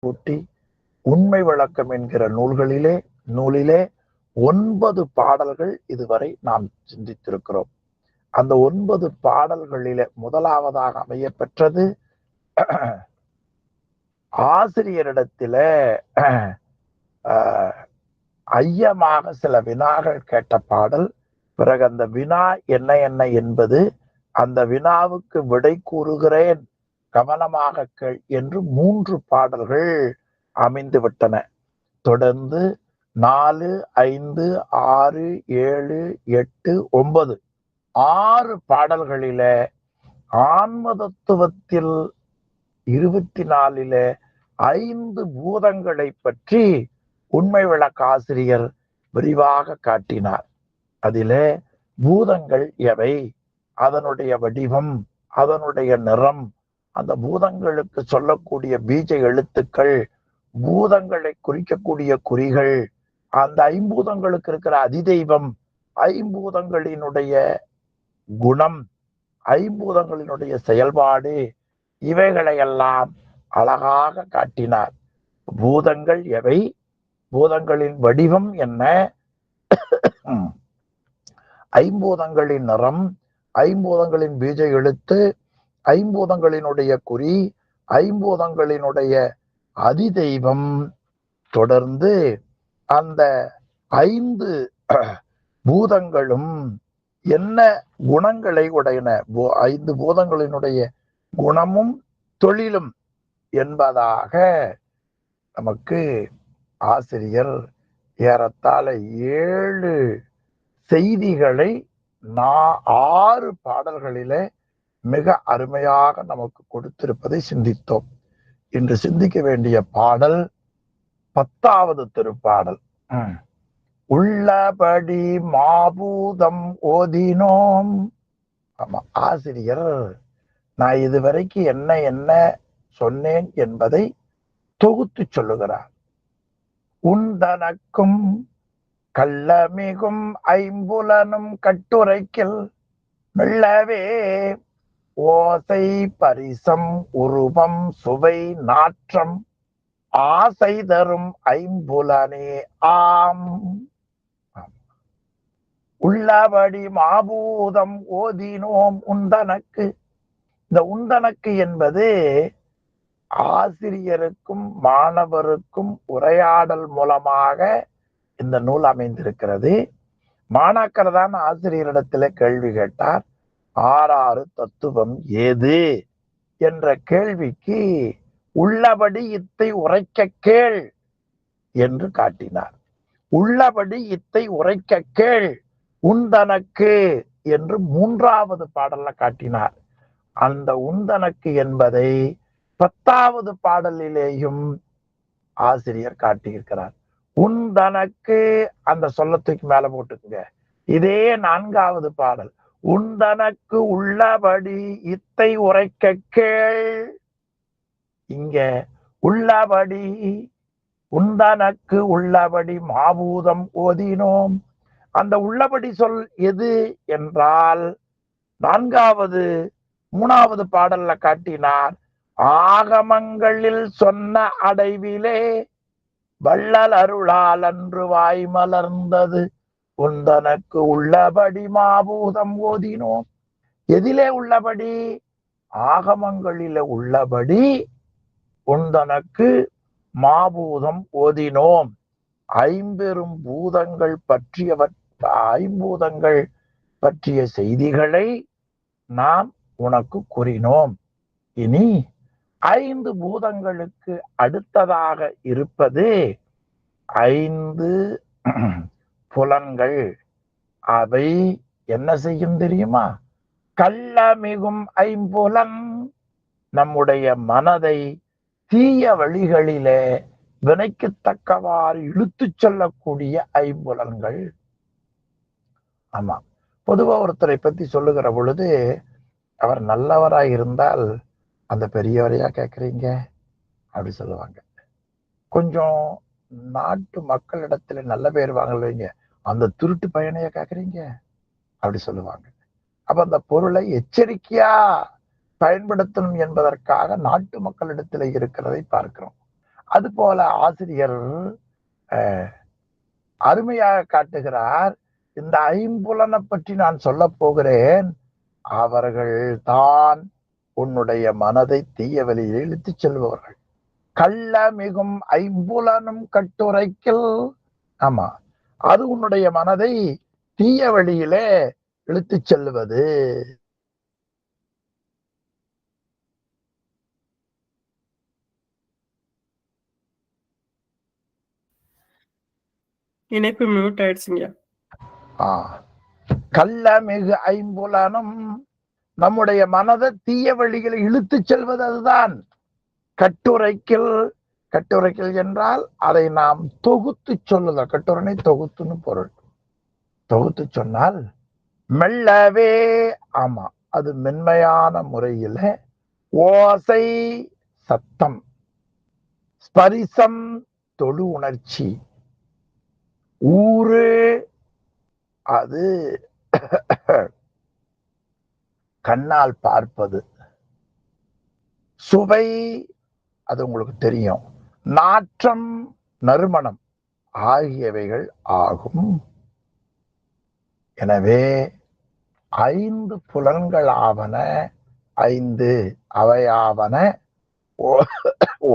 கூட்டி உண்மை விளக்கம் என்கிற நூலிலே 9 பாடல்கள் இதுவரை நாம் சிந்தித்திருக்கிறோம். அந்த 9 பாடல்களிலே முதலாவதாக அமைய பெற்றது ஆசிரியரிடத்தில ஐயமாக சில வினாகள் கேட்ட பாடல். பிறகு அந்த வினா என்ன என்பது, அந்த வினாவுக்கு விடை கூறுகிறேன், கவனமாக கேள் என்று 3 பாடல்கள் அமைந்து விட்டன. தொடர்ந்து 4, 5, 6, 7, 8, 9 6 பாடல்களில ஆன்ம தத்துவத்தில் 24 5 பூதங்களை பற்றி உண்மை விளக்க ஆசிரியர் விரிவாக காட்டினார். அதிலே பூதங்கள் எவை, அதனுடைய வடிவம், அதனுடைய நிறம், அந்த பூதங்களுக்கு சொல்லக்கூடிய பீஜ எழுத்துக்கள், பூதங்களை குறிக்கக்கூடிய குறிகள், அந்த ஐம்பூதங்களுக்கு இருக்கிற அதிதெய்வம், ஐம்பூதங்களினுடைய குணம், ஐம்பூதங்களினுடைய செயல்பாடு, இவைகளையெல்லாம் அழகாக காட்டினார். பூதங்கள் எவை, பூதங்களின் வடிவம் என்ன, ஐம்பூதங்களின் நிறம், ஐம்பூதங்களின் பீஜ எழுத்து, ஐம்பூதங்களினுடைய குறி, ஐம்பூதங்களினுடைய அதிதெய்வம், தொடர்ந்து அந்த 5 பூதங்களும் என்ன குணங்களை உடையன, 5 பூதங்களினுடைய குணமும் தொழிலும் என்பதாக நமக்கு ஆசிரியர் ஏறத்தாழ 7 செய்திகளை 6 பாடல்களிலே மிக அருமையாக நமக்கு கொடுத்திருப்பதை சிந்தித்தோம். இன்று சிந்திக்க வேண்டிய பாடல் 10வது திருப்பாடல். உள்ளபடி மாபூதம் ஓதினோம். ஆமா, ஆசிரியர் நான் இதுவரைக்கும் என்ன சொன்னேன் என்பதை தொகுத்து சொல்லுகிறார். உந்தனக்கும் கள்ளமிகும் ஐம்புலனும் கட்டுரைக்கில் மெல்லவே ஓசை பரிசம் உருவம் சுவை நாற்றம் ஆசை தரும் ஐம்புலனே ஆம். உள்ளபடி மாபூதம் ஓதினோம் உந்தனக்கு. இந்த உந்தனக்கு என்பது ஆசிரியருக்கும் மாணவருக்கும் உரையாடல் மூலமாக இந்த நூல் அமைந்திருக்கிறது. மாணாக்கர் தான் ஆசிரியரிடத்திலே கேள்வி கேட்டார். 6 தத்துவம் ஏது என்ற கேள்விக்கு உள்ளபடி இத்தை உரைக்க கேள் என்று காட்டினார். உள்ளபடி இத்தை உரைக்க கேள் உந்தனக்கு என்று 3வது பாடல்ல காட்டினார். அந்த உந்தனக்கு என்பதை 10வது பாடலிலேயும் ஆசிரியர் காட்டியிருக்கிறார். உந்தனக்கு அந்த சொல்லத்துக்கு மேல போட்டுக்குங்க. இதே 4வது பாடல், உந்தனக்கு உள்ளபடி இத்தை உரைக்க கேள். இங்க உள்ளபடி, உந்தனக்கு உள்ளபடி மாபூதம் ஓதினோம். அந்த உள்ளபடி சொல் எது என்றால் 3வது பாடல்ல காட்டினார். ஆகமங்களில் சொன்ன அடைவிலே வள்ளல் அருளால் அன்று வாய் மலர்ந்தது உந்தனக்கு உள்ளபடி மாபூதம் ஓதினோம். எதிலே உள்ளபடி? ஆகமங்களில உள்ளபடி உந்தனக்கு மாபூதம் ஓதினோம். ஐம்பெரும் பூதங்கள் ஐம்பூதங்கள் பற்றிய செய்திகளை நாம் உனக்கு கூறினோம். இனி 5 பூதங்களுக்கு அடுத்ததாக இருப்பது 5 புலன்கள். அவை என்ன செய்யும் தெரியுமா? கள்ளமிகும் ஐம்புலன், நம்முடைய மனதை தீய வழிகளிலே வினைக்கு தக்கவாறு இழுத்து செல்லக்கூடிய ஐம்புலன்கள். ஆமா, பொதுவா ஒருத்தரை பத்தி சொல்லுகிற பொழுது அவர் நல்லவராய் இருந்தால் அந்த பெரியவரையா கேட்குறீங்க அப்படி சொல்லுவாங்க. கொஞ்சம் நாட்டு மக்களிடத்துல நல்ல பேர் வாங்கலைங்க, அந்த திருட்டு பையனையா கேட்குறீங்க அப்படி சொல்லுவாங்க. அப்ப அந்த பொருளை எச்சரிக்கையா பயன்படுத்தணும் என்பதற்காக நாட்டு மக்களிடத்துல இருக்கிறதை பார்க்கிறோம். அது போல ஆசிரியர் அருமையாக காட்டுகிறார். இந்த ஐம்புலனை பற்றி நான் சொல்ல போகிறேன். அவர்கள் தான் உன்னுடைய மனதை தீய வழியில் இழுத்துச் செல்பவர்கள். கள்ள மிகும் ஐம்புலனும் கட்டுரைக்கில். ஆமா, அது உன்னுடைய மனதை தீய வழியிலே இழுத்துச் செல்வது. இணைப்பு மியூட் ஆயிடுச்சுங்க. கள்ள மிகு ஐம்புலனும் நம்முடைய மனதை தீய வழிகளை இழுத்துச் செல்வது அதுதான். கட்டுரைக்கில். கட்டுரைக்கில் என்றால் அதை நாம் தொகுத்து சொல்லுதல். கட்டுரை தொகுத்துன்னு பொருள். தொகுத்து சொன்னால் மெல்லவே. ஆமா, அது மென்மையான முறையில ஓசை சத்தம், ஸ்பரிசம் தொடு உணர்ச்சி, ஊறு அது கண்ணால் பார்ப்பது, சுவை அது உங்களுக்கு தெரியும், நாற்றம் நறுமணம் ஆகியவைகள் ஆகும். எனவே 5 புலன்களாவன 5. அவையாவன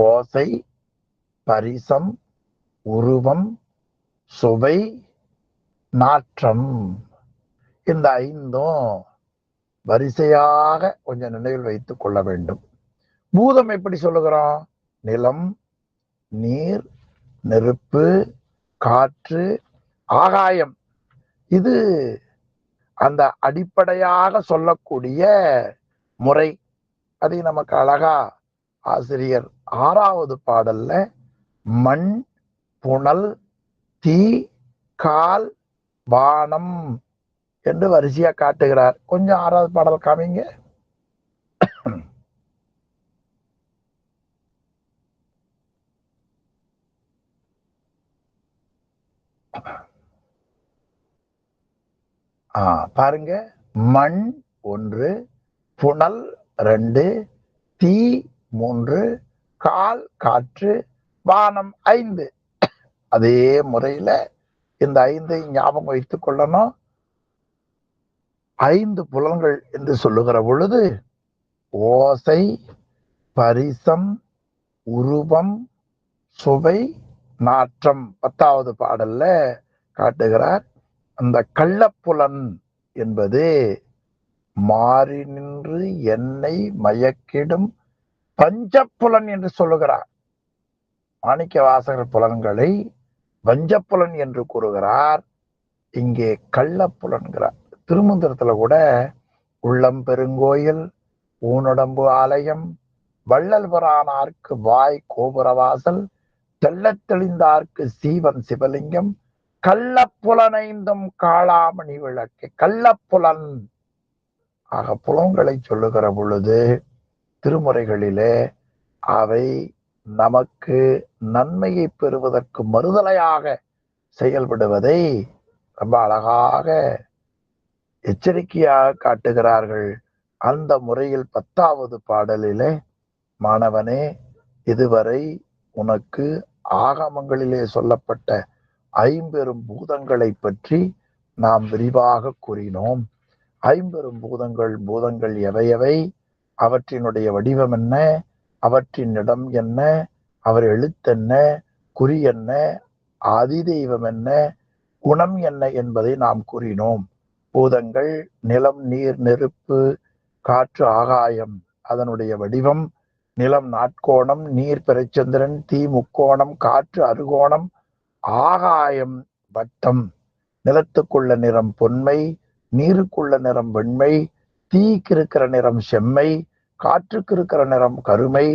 ஓசை, பரிசம், உருவம், சுவை, நாற்றம். இந்த 5ம் வரிசையாக கொஞ்சம் நினைவில் வைத்துக் கொள்ள வேண்டும். பூதம் எப்படி சொல்லுகிறோம்? நிலம், நீர், நெருப்பு, காற்று, ஆகாயம். இது அந்த அடிப்படையாக சொல்லக்கூடிய முறை. அதை நமக்கு அழகா ஆசிரியர் 6வது பாடல்ல மண், புனல், தீ, கால், வானம் என்று வரிசையா காட்டுகிறார். கொஞ்சம் 6வது பாடல் காமிங்க. பாருங்க. மண் 1, புனல் 2, தீ 3, கால் காற்று, வானம் 5. அதே முறையில இந்த 5ஐ ஞாபகம் வைத்துக் கொள்ளணும். 5 புலன்கள் என்று சொல்லுகிற பொழுது ஓசை, பரிசம், உருவம், சுவை, நாற்றம் 10வது பாடல்ல காட்டுகிறார். அந்த கள்ளப்புலன் என்பது மாறி நின்று என்னை மயக்கிடும் பஞ்சப்புலன் என்று சொல்லுகிறார். மாணிக்க வாசகர் புலன்களை வஞ்சப்புலன் என்று கூறுகிறார். இங்கே கள்ளப்புலன்கிறார். திருமந்திரத்துல கூட உள்ளம் பெருங்கோயில், ஊனுடம்பு ஆலயம், வள்ளல் பிரானார்க்கு வாய் கோபுரவாசல், தெள்ளத் தெளிந்தார்க்கு சீவன் சிவலிங்கம், கள்ளப்புலனைந்தும் காளாமணி விளக்கு. கள்ளப்புலன் ஆக புலன்களை சொல்லுகிற பொழுது திருமுறைகளிலே அவை நமக்கு நன்மையை பெறுவதற்கு மறுதலையாக செயல்படுவதை ரொம்ப அழகாக எச்சரிக்கையாக காட்டுகிறார்கள். அந்த முறையில் 10வது பாடலிலே மாணவனே, இதுவரை உனக்கு ஆகமங்களிலே சொல்லப்பட்ட 5 பூதங்களை பற்றி நாம் விரிவாக கூறினோம். 5 பூதங்கள் எவை? அவற்றினுடைய வடிவம் என்ன? அவற்றின் இடம் என்ன? அவர் எழுத்தென்ன? குறி என்ன? ஆதிதெய்வம் என்ன? குணம் என்ன என்பதை நாம் கூறினோம். பூதங்கள் நிலம், நீர், நெருப்பு, காற்று, ஆகாயம். அதனுடைய வடிவம் நிலம் நாட்கோணம், நீர் பிறைச்சந்திரன், தீ முக்கோணம், காற்று அறுகோணம், ஆகாயம் வட்டம். நிலத்துக்குள்ள நிறம் பொன்மை, நீருக்குள்ள நிறம் வெண்மை, தீக்கு இருக்கிற நிறம் செம்மை, காற்றுக்கு இருக்கிற நிறம் கருமை,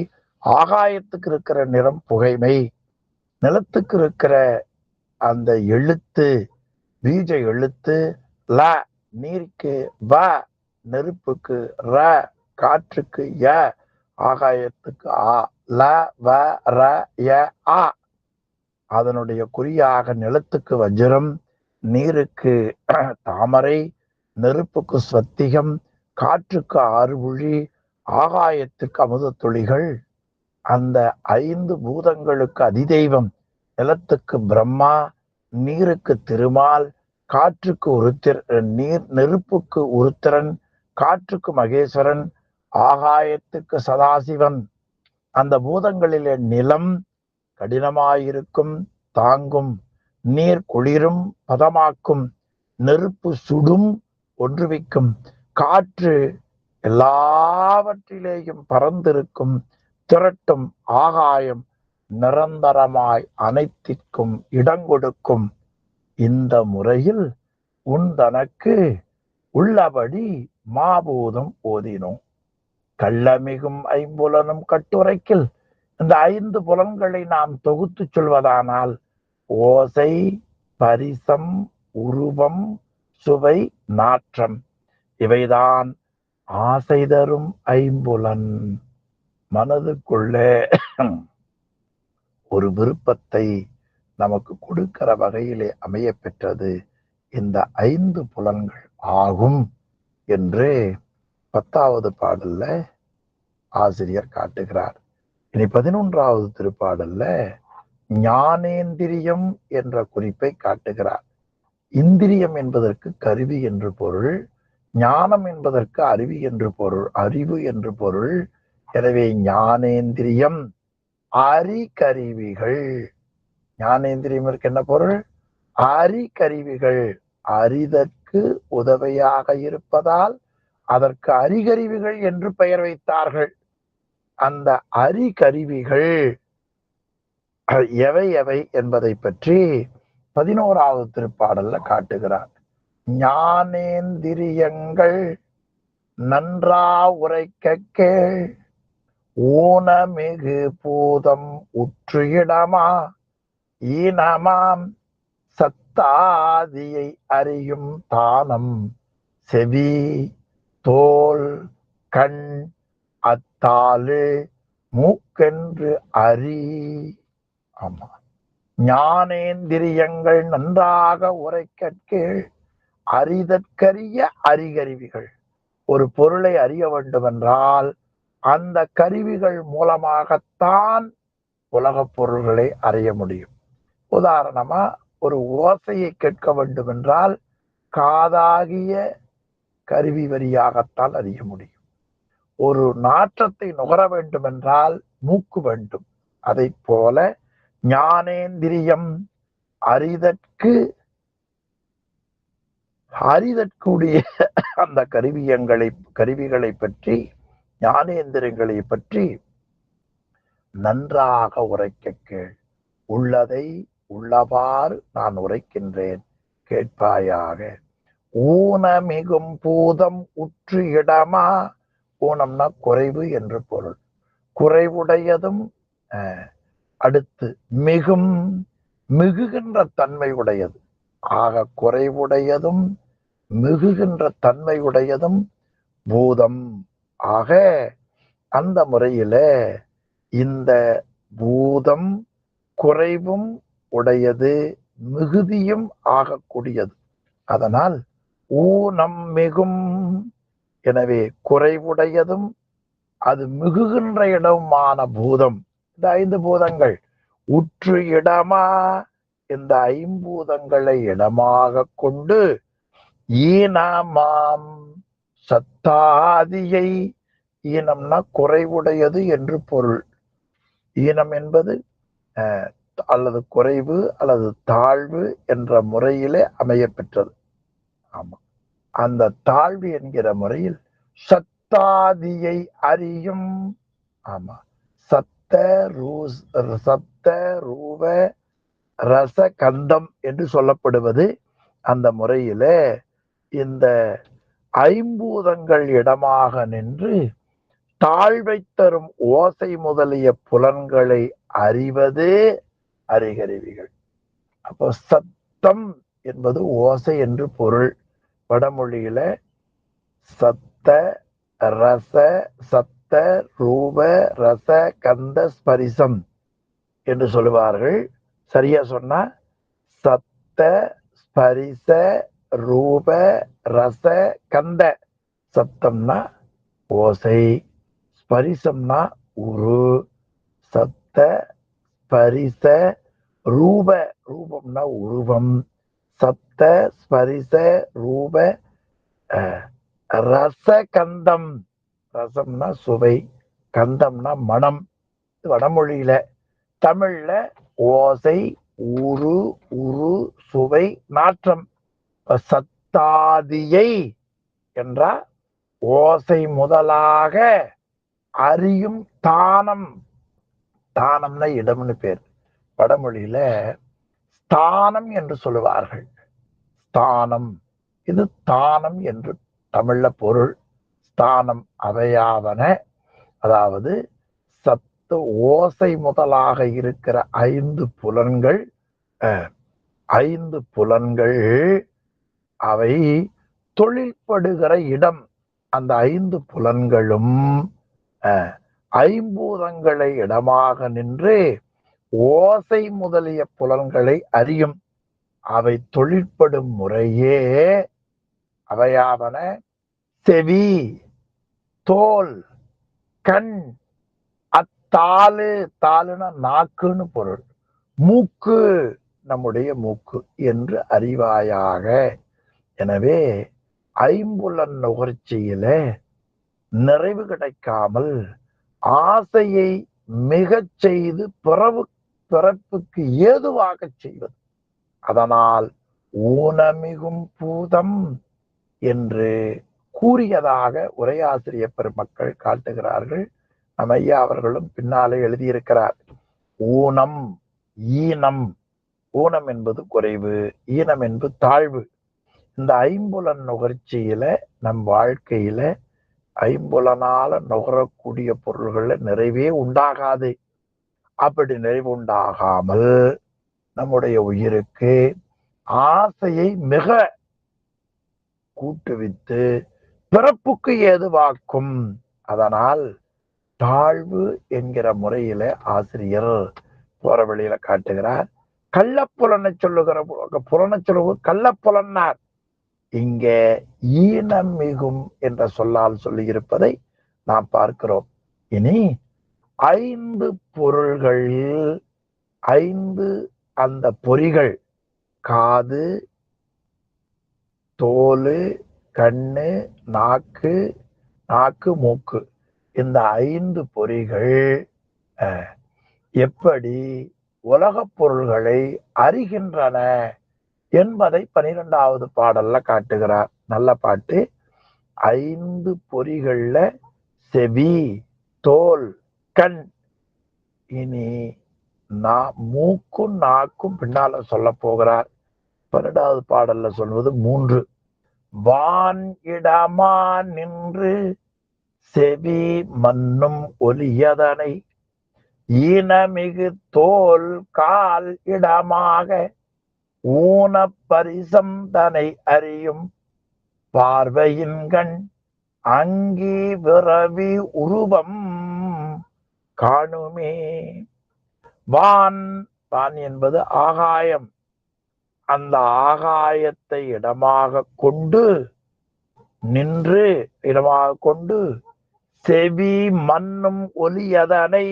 ஆகாயத்துக்கு இருக்கிற நிறம் புகைமை. நிலத்துக்கு இருக்கிற அந்த எழுத்து பீஜ எழுத்து ல, நீருக்கு வ, நெருப்புக்கு ர, காற்றுக்கு ய, ஆகாயத்துக்கு ஆ. ல, வ, ர, ய, ஆ. அதனுடைய குறியாக நிலத்துக்கு வஜ்ரம், நீருக்கு தாமரை, நெருப்புக்கு ஸ்வத்திகம், காற்றுக்கு ஆறுபுழி, ஆகாயத்துக்கு அமுத துளிகள். அந்த 5 பூதங்களுக்கு அதிதெய்வம். நிலத்துக்கு பிரம்மா, நீருக்கு திருமால், காற்றுக்கு நெருப்புக்கு உருத்திரன், காற்றுக்கு மகேஸ்வரன், ஆகாயத்துக்கு சதாசிவன். அந்த பூதங்களிலே நிலம் கடினமாயிருக்கும், தாங்கும். நீர் குளிரும், பதமாக்கும். நெருப்பு சுடும், ஒன்றுவிக்கும். காற்று எல்லாவற்றிலேயும் பறந்திருக்கும், திரட்டும். ஆகாயம் நிரந்தரமாய் அனைத்திற்கும் இடங்கொடுக்கும். இந்த முறையில் உன் தனக்கு உள்ளபடி மாபூதம் ஓதினோம். கள்ளமிகும் ஐம்புலனும் கட்டுரைக்கில். இந்த 5 புலன்களை நாம் தொகுத்து சொல்வதானால் ஓசை, பரிசம், உருவம், சுவை, நாற்றம் இவைதான் ஆசை தரும் ஐம்புலன். மனதுக்குள்ளே ஒரு விருப்பத்தை நமக்கு கொடுக்கிற வகையிலே அமைய பெற்றது இந்த 5 புலன்கள் ஆகும் என்று 10வது பாடல்ல ஆசிரியர் காட்டுகிறார். இனி 11வது திருப்பாடல்ல ஞானேந்திரியம் என்ற குறிப்பை காட்டுகிறார். இந்திரியம் என்பதற்கு கருவி என்று பொருள், ஞானம் என்பதற்கு அறிவு என்று பொருள். எனவே ஞானேந்திரியம் அறிகருவிகள். ஞானேந்திரியத்திற்கு என்ன பொருள்? அறிகருவிகள். அறிதற்கு உதவியாக இருப்பதால் அதற்கு அறிகருவிகள் என்று பெயர் வைத்தார்கள். அந்த அறிகருவிகள் எவை எவை என்பதை பற்றி 11வது திருப்பாடல்ல காட்டுகிறார். ஞானேந்திரியங்கள் நன்றா உரைக்க கேள், ஊனமிகு பூதம் உற்று இடமா, ஈனமாம் சத்தாதியை அறியும் தானம், செவி, தோல், கண், அத்தாலு, மூக்கென்று அறி. ஆமா, ஞானேந்திரியங்கள் நன்றாக உரைக்க கேள், அறிதற்கரிய அறிகருவிகள். ஒரு பொருளை அறிய வேண்டுமென்றால் அந்த கருவிகள் மூலமாகத்தான் உலகப் பொருள்களை அறிய முடியும். உதாரணமா ஒரு ஓசையை கேட்க வேண்டுமென்றால் காதாகிய கருவி வழியாகத்தான் அறிய முடியும். ஒரு நாற்றத்தை நுகர வேண்டுமென்றால் மூக்கு வேண்டும். அதை போல ஞானேந்திரியம் அறிதற்குரிய அந்த கருவிகளை பற்றி, ஞானேந்திரங்களை பற்றி நன்றாக உரைக்க கேள். உள்ளதை உள்ளவாறு நான் உரைக்கின்றேன், கேட்பாயாக. ஊனமிகும் பூதம் உற்று இடமா. ஊனம்னா குறைவு என்று பொருள். குறைவுடையதும் அடுத்து மிகும், மிகுகின்ற தன்மை உடையது. ஆக குறைவுடையதும் மிகுகின்ற தன்மை உடையதும் பூதம். ஆக அந்த முறையில இந்த பூதம் குறைவும் உடையது, மிகுதியும் ஆகக்கூடியது. அதனால் ஊனம் மிகும். எனவே குறைவுடையதும் அது மிகுகின்ற இடமான பூதம். இந்த 5 பூதங்கள் உற்று இடமா. இந்த 5பூதங்களை இடமாக கொண்டு ஈனமாம் சத்தாதியை. ஈனம்னா குறைவுடையது என்று பொருள். ஈனம் என்பது அல்லது குறைவு அல்லது தாழ்வு என்ற முறையிலே அமைய பெற்றது. ஆமா, அந்த தாழ்வு என்கிற முறையில் சத்தாதியை அறியும். ஆமா, சத்த ரூப ரச கந்தம் என்று சொல்லப்படுவது. அந்த முறையில இந்த 5பூதங்கள் இடமாக நின்று தாழ்வை தரும் ஓசை முதலிய புலன்களை அறிவது அறிகருவிகள். அப்போ சத்தம் என்பது ஓசை என்று பொருள். வடமொழியில சத்த ரூப ரச கந்த ஸ்பரிசம் என்று சொல்லுவார்கள். சரியா சொன்னா சத்த ஸ்பரிச ரூப ரச கந்த. சத்தம்னா ஓசை, ஸ்பரிசம்னா உரு, சப்த ஸ்பரிச ரூப, ரூபம்னா உருவம், சப்த ஸ்பரிச ரூப ரசகந்தம், ரசம்னா சுவை, கந்தம்னா மனம். வடமொழியில. தமிழ்ல ஓசை, ஊறு, உரு, சுவை, நாற்றம். சத்தாதியை என்றா ஓசை முதலாக அறியும் தானம். தானம்னா இடம்னு பேர். வடமொழியில ஸ்தானம் என்று சொல்லுவார்கள். ஸ்தானம், இது தானம் என்று தமிழ்ல பொருள். ஸ்தானம் அவையாவன, அதாவது சத்து ஓசை முதலாக இருக்கிற 5 புலன்கள். 5 புலன்கள் அவை தொழில்படுகிற இடம். அந்த 5 புலன்களும் ஐம்பூதங்களை இடமாக நின்று ஓசை முதலிய புலன்களை அறியும். அவை தொழிற்படும் முறையே அவையாவன செவி, தோல், கண், அத்தாலு, தாலுனா நாக்குன்னு பொருள், மூக்கு, நம்முடைய மூக்கு என்று அறிவாயாக. எனவே ஐம்புலன் நுகர்ச்சியில நிறைவு கிடைக்காமல் ஆசையை மிகச் செய்து பிறப்புக்கு ஏதுவாக செய்வது. அதனால் ஊனமிகும் பூதம் என்று கூறியதாக உரையாசிரியர் பெருமக்கள் காட்டுகிறார்கள். நம் ஐயா அவர்களும் பின்னாலே எழுதியிருக்கிறார். ஊனம், ஈனம். ஊனம் என்பது குறைவு, ஈனம் என்பது தாழ்வு. இந்த ஐம்புலன் நுகர்ச்சியில நம் வாழ்க்கையில ஐம்புலனால நுகரக்கூடிய பொருள்கள்ல நிறைவே உண்டாகாது. அப்படி நிறைவு உண்டாகாமல் நம்முடைய உயிருக்கு ஆசையை மிக கூட்டுவித்து பிறப்புக்கு ஏதுவாக்கும். அதனால் தாழ்வு என்கிற முறையில ஆசிரியர் போற வழியில காட்டுகிறார். கள்ளப்புலனை சொல்லுகிற புலனை சொல்லுவது கள்ளப்புலன்னார். இங்க ஈனம் மிகும் என்ற சொல்லால் சொல்லியிருப்பதை நாம் பார்க்கிறோம். இனி 5 பொருள்களில் 5 அந்த பொறிகள், காது, தோல், கண்ணு, நாக்கு, மூக்கு, இந்த 5 பொறிகள் எப்படி உலகப் பொருள்களை அறிகின்றன என்பதை 12வது பாடல்ல காட்டுகிறார். நல்ல பாட்டு. 5 பொறிகள்ல செவி, தோல், கண். இனி மூக்கும் நாக்கும் பின்னால சொல்ல போகிறார். 12வது பாடல்ல சொல்வது 3. வான் இடமா நின்று செவி மன்னும் ஒலியதனை ஈனமிகு தோல் கால் இடமாக ஊனப்பரிசம் தனை அறியும் பார்வையின் கண் அங்கி விரவி உருவம் காணுமே. வான், வான் என்பது ஆகாயம். அந்த ஆகாயத்தை இடமாக கொண்டு நின்று, இடமாக கொண்டு செவி மன்னும் ஒலியதனை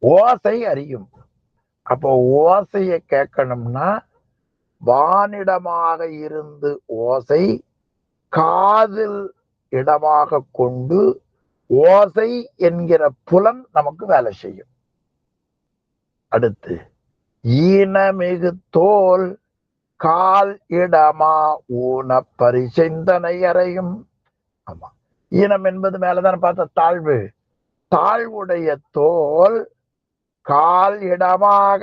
ஓசை அறியும். அப்போ ஓசையை கேட்கணும்னா வானிடமாக இருந்து ஓசை காதில் இடமாக கொண்டு ஓசை என்கிற புலன் நமக்கு வேலை செய்யும். அடுத்து ஈனமிகு தோல் கால் இடமா ஊன பரிசெந்தனை அறையும். ஆமா, ஈனம் என்பது மேலதான் பார்த்த தாழ்வு. தாழ்வுடைய தோல் கால் இடமாக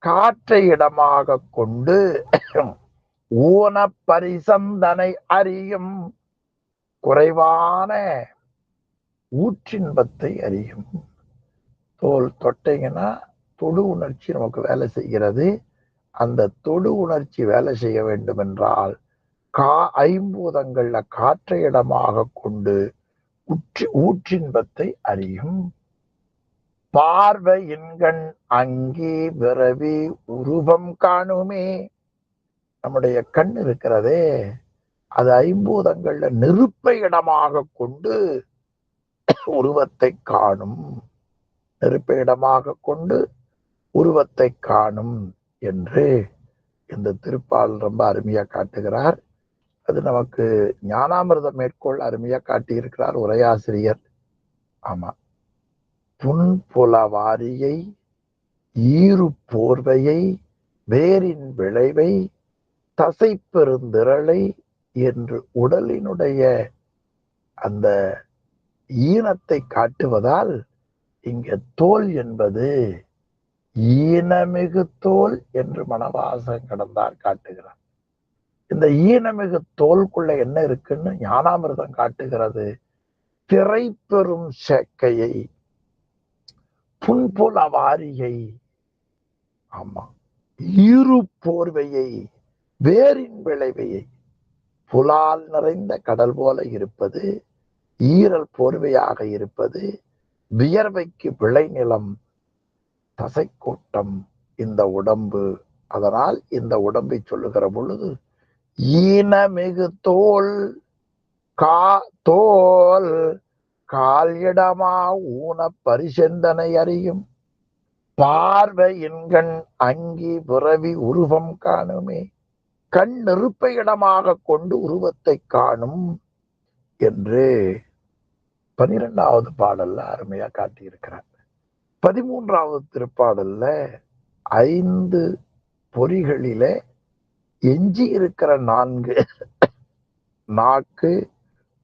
காற்றை இடமாக கொண்டு ஊன பரிசந்தனை அறியும் குறைவான ஊற்றின்பத்தை அறியும். தோல் தொட்டீங்கன்னா தொடு உணர்ச்சி நமக்கு வேலை செய்கிறது. அந்த தொடு உணர்ச்சி வேலை செய்ய வேண்டும் என்றால் ஐம்பூதங்கள்ல காற்றை இடமாக கொண்டு ஊற்றின்பத்தை அறியும். பார்வையின்கண் அங்கி விரவி உருவம் காணுமே. நம்முடைய கண் இருக்கிறதே, அது ஐம்பூதங்கள்ல நெருப்பை இடமாக கொண்டு உருவத்தை காணும். நெருப்பை இடமாக கொண்டு உருவத்தை காணும் என்று இந்த திருப்பால் ரொம்ப அருமையா காட்டுகிறார். அது நமக்கு ஞானாமிர்த மேற்கோள் அருமையா காட்டியிருக்கிறார் உரையாசிரியர். ஆமா, புன்புலவாரியை, ஈரு போர்வையை, வேரின் விளைவை, தசை பெருந்திரளை என்று உடலினுடைய அந்த ஈனத்தை காட்டுவதால் இங்க தோல் என்பது ஈனமிகு தோல் என்று மணவாசன் கடந்தார் காட்டுகிறார். இந்த ஈனமிகு தோல்குள்ள என்ன இருக்குன்னு ஞானாமிர்தம் காட்டுகிறது. திரை பெறும் சேக்கையை, புன்புலவாரியை, ஆமா, ஈரு போர்வையை, வேரின் விளைவையை, புலால் நிறைந்த கடல் போல இருப்பது, ஈரல் போர்வையாக இருப்பது, வியர்வைக்கு விளைநிலம், தசைக்கூட்டம் இந்த உடம்பு. அதனால் இந்த உடம்பை சொல்லுகிற பொழுது ஈனமிகு தோல், தோல் கால் இடமா ஊன பரிசெந்தனை அறியும், பார்வையின்கண் அங்கி பிறவி உருவம் காணுமே, கண் நெருப்பை இடமாக கொண்டு உருவத்தை காணும் என்று 12வது பாடல்ல அருமையா காட்டியிருக்கிறார். 13வது திருப்பாடல்ல 5 பொறிகளிலே எஞ்சி இருக்கிற 4 நாக்கு,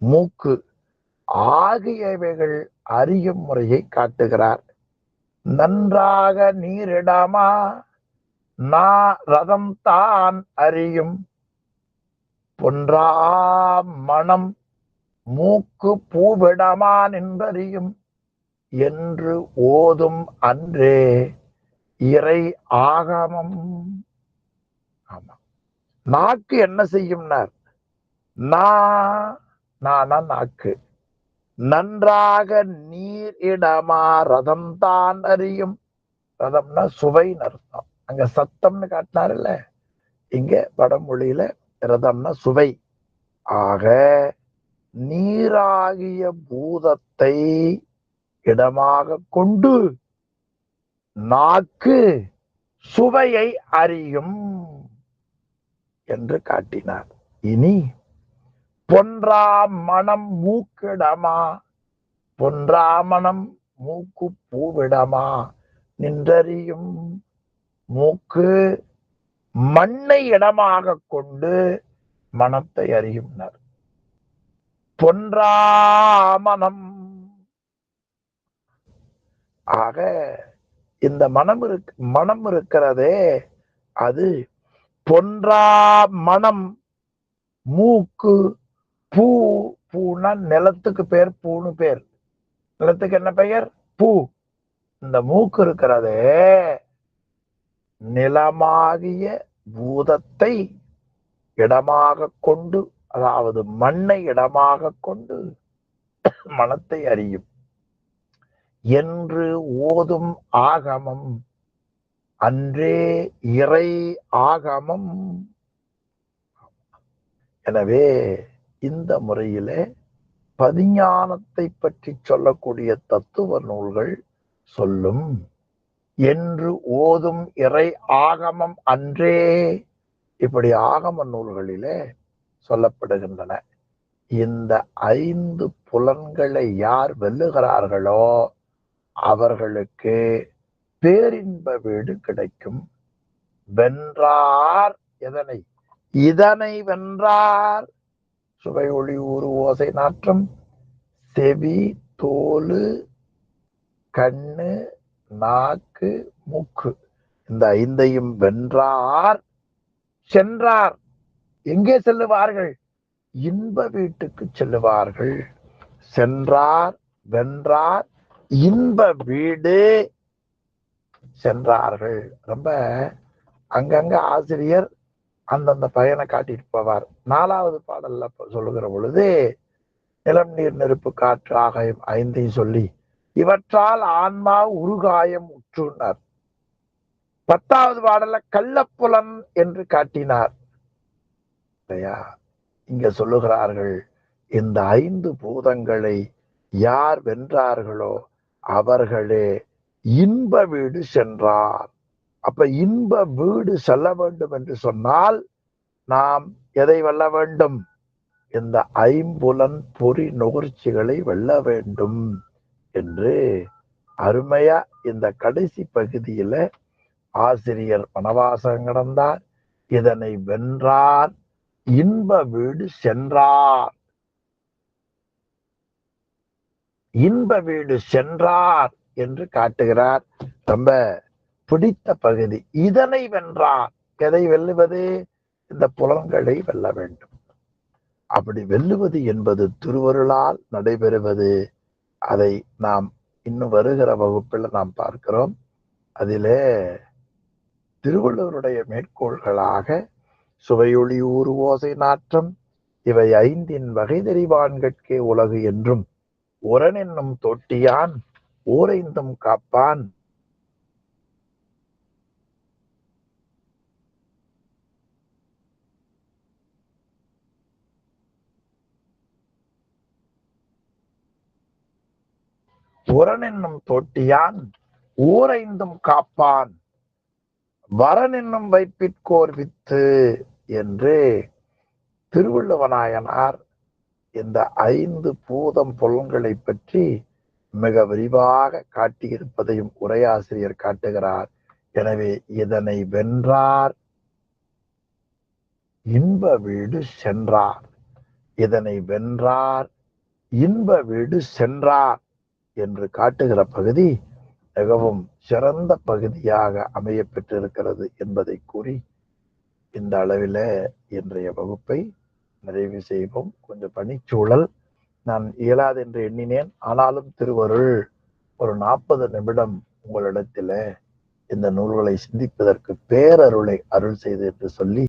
மூக்கு ஆகியவைகள் அறியும் முறையை காட்டுகிறார். நன்றாக நீரிடமா நா ரதம் தான் அறியும், பொன்றா மனம் மூக்கு பூவிடமா நின்றறியும் என்று ஓதும் அன்றே இறை ஆகமம். ஆமா, நாக்கு என்ன செய்யும்னார்? நாக்கு நன்றாக நீர் இடமா ரதம் தான் அறியும். ரதம்னா சுவைன்னு அர்த்தம். அங்க சத்தம்னு காட்டினார்ல, இங்க வடமொழியில ரதம்னா சுவை. ஆக நீராகிய பூதத்தை இடமாக கொண்டு நாக்கு சுவையை அறியும் என்று காட்டினார். இனி பொன்றா மனம் மூக்கிடமா, பொன்றா மனம் மூக்கு பூவிடமா நின்றறியும், மூக்கு மண்ணை இடமாக கொண்டு மனத்தை அறியும்னர். பொன்றா மனம். ஆக இந்த மனம் இருக்கிறதே, அது பொன்றா மனம். மூக்கு பூ, பூனா நிலத்துக்கு பேர், பூன்னு பேர். நிலத்துக்கு என்ன பெயர்? பூ. இந்த மூக்கு இருக்கிறதே நிலமாகிய பூதத்தை இடமாக கொண்டு, அதாவது மண்ணை இடமாக கொண்டு மனத்தை அறியும் என்று ஓதும் ஆகமம் அன்றே இறை ஆகமம். எனவே இந்த முறையிலே பதிஞானத்தை பற்றி சொல்லக்கூடிய தத்துவ நூல்கள் சொல்லும் என்று ஓதும் இறை ஆகமம் அன்றே. இப்படி ஆகம நூல்களிலே சொல்லப்படுகின்றன. இந்த 5 புலன்களை யார் வெல்லுகிறார்களோ அவர்களுக்கு பேரின்ப வீடு கிடைக்கும். வென்றார் எதனை? இதனை வென்றார். சுவை ஒளி ஊறு ஓசை நாற்றம் செவி தோலு கண்ணு நாக்கு மூக்கு, இந்த 5ஐயும் வென்றார் சென்றார். எங்கே செல்லுவார்கள்? இன்ப வீட்டுக்கு செல்லுவார்கள். சென்றார், வென்றார், இன்ப வீடு சென்றார்கள். ரொம்ப அங்கங்க ஆசிரியர் அந்தந்த பயனை காட்டிட்டு போவார். 4வது பாடல்ல சொல்லுகிற பொழுது நிலம் நீர் நெருப்பு காற்று ஆகாயம் 5ஐயும் சொல்லி இவற்றால் ஆன்மா உருகாயம் உற்றுனார். 10வது பாடல்ல கள்ளப்புலன் என்று காட்டினார். இல்லையா? இங்க சொல்லுகிறார்கள் இந்த 5 பூதங்களை யார் வென்றார்களோ அவர்களே இன்ப வீடு சென்றார். அப்ப இன்ப வீடு செல்ல வேண்டும் என்று சொன்னால் நாம் எதை வெல்ல வேண்டும்? இந்த ஐம்புலன் பொறி நுகர்ச்சிகளை வெல்ல வேண்டும் என்று அருமையா இந்த கடைசி பகுதியில ஆசிரியர் வனவாசம் கடந்தார், இதனை வென்றார், இன்ப வீடு சென்றார். இன்ப வீடு சென்றார் என்று காட்டுகிறார். ரொம்ப பிடித்த பகுதி. இதனை வென்றார். எதை வெல்லுவது? இந்த புலன்களை வெல்ல வேண்டும். அப்படி வெல்லுவது என்பது திருவருளால் நடைபெறுவது. அதை நாம் இன்னும் வருகிற வகுப்பில் நாம் பார்க்கிறோம். அதிலே திருவள்ளுவருடைய மேற்கோள்களாக சுவையொளி ஊறு ஓசை நாற்றம் இவை ஐந்தின் வகை தெரிவான்கட்கே உலகு என்றும் உரன் என்னும் தொட்டியான் ஊரைந்தும் காப்பான் உரன் என்னும் தொட்டியான் ஊரைந்தும் காப்பான் வரன் என்னும் வைப்பிற்கோர் வித்து என்று திருவள்ளுவநாயனார் இந்த ஐந்து பூதம் புலன்களை பற்றி மிக விரிவாக காட்டியிருப்பதையும் உரையாசிரியர் காட்டுகிறார். எனவே இதனை வென்றார், இன்ப வீடு சென்றார். இதனை வென்றார், இன்ப வீடு சென்றார் என்று காட்டுகிற பகுதி மிகவும் சிறந்த பகுதியாக அமைய பெற்றிருக்கிறது என்பதை கூறி இந்த அளவில் இன்றைய வகுப்பை நிறைவு செய்வோம். கொஞ்சம் பணிச்சூழல் நான் இயலாது என்று எண்ணினேன். ஆனாலும் திருவருள் ஒரு 40 நிமிடம் உங்களிடத்தில் இந்த நூல்களை சிந்திப்பதற்கு பேரருளை அருள் செய்து என்று சொல்லி